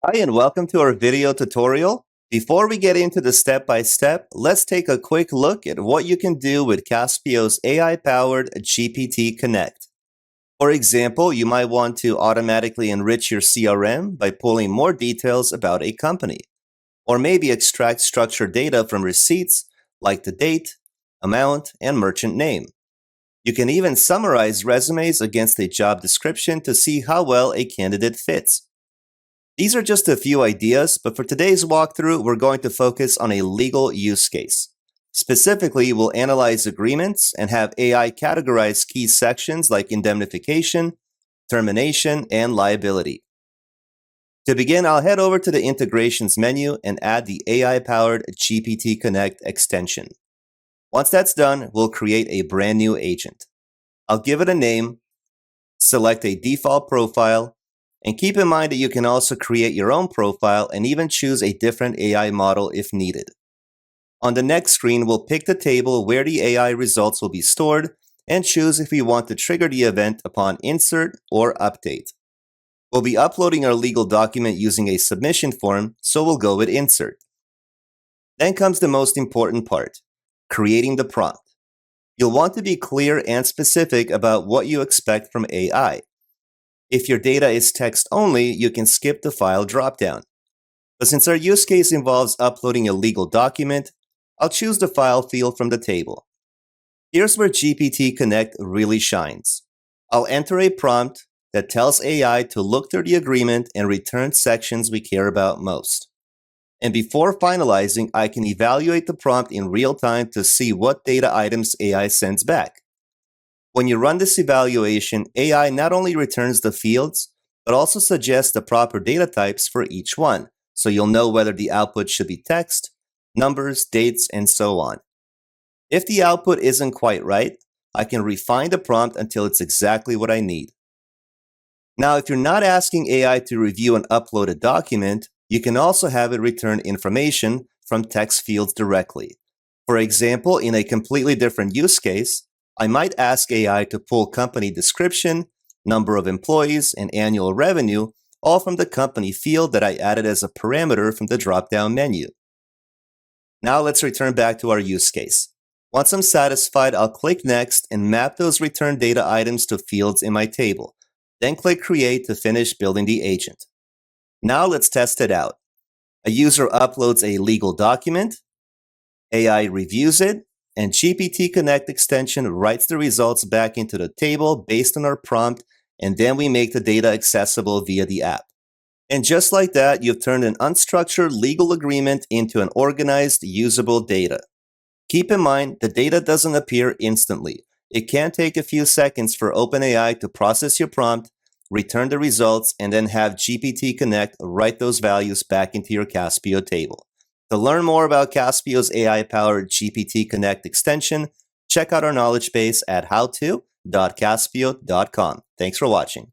Hi, and welcome to our video tutorial. Before we get into the step-by-step, let's take a quick look at what you can do with Caspio's AI-powered GPT Connect. For example, you might want to automatically enrich your CRM by pulling more details about a company, or maybe extract structured data from receipts like the date, amount, and merchant name. You can even summarize resumes against a job description to see how well a candidate fits. These are just a few ideas, but for today's walkthrough, we're going to focus on a legal use case. Specifically, we'll analyze agreements and have AI categorize key sections like indemnification, termination, and liability. To begin, I'll head over to the Integrations menu and add the AI-powered GPT Connect extension. Once that's done, we'll create a brand new agent. I'll give it a name, select a default profile, and keep in mind that you can also create your own profile and even choose a different AI model if needed. On the next screen, we'll pick the table where the AI results will be stored and choose if we want to trigger the event upon insert or update. We'll be uploading our legal document using a submission form, so we'll go with insert. Then comes the most important part, creating the prompt. You'll want to be clear and specific about what you expect from AI. If your data is text only, you can skip the file dropdown. But since our use case involves uploading a legal document, I'll choose the file field from the table. Here's where GPT Connect really shines. I'll enter a prompt that tells AI to look through the agreement and return sections we care about most. And before finalizing, I can evaluate the prompt in real time to see what data items AI sends back. When you run this evaluation, AI not only returns the fields, but also suggests the proper data types for each one, so you'll know whether the output should be text, numbers, dates, and so on. If the output isn't quite right, I can refine the prompt until it's exactly what I need. Now, if you're not asking AI to review an uploaded document, you can also have it return information from text fields directly. For example, in a completely different use case, I might ask AI to pull company description, number of employees, and annual revenue, all from the company field that I added as a parameter from the drop-down menu. Now let's return back to our use case. Once I'm satisfied, I'll click Next and map those returned data items to fields in my table. Then click Create to finish building the agent. Now let's test it out. A user uploads a legal document, AI reviews it, and GPT Connect extension writes the results back into the table based on our prompt, and then we make the data accessible via the app. And just like that, you've turned an unstructured legal agreement into an organized, usable data. Keep in mind, the data doesn't appear instantly. It can take a few seconds for OpenAI to process your prompt, return the results, and then have GPT Connect write those values back into your Caspio table. To learn more about Caspio's AI-powered GPT Connect extension, check out our knowledge base at howto.caspio.com. Thanks for watching.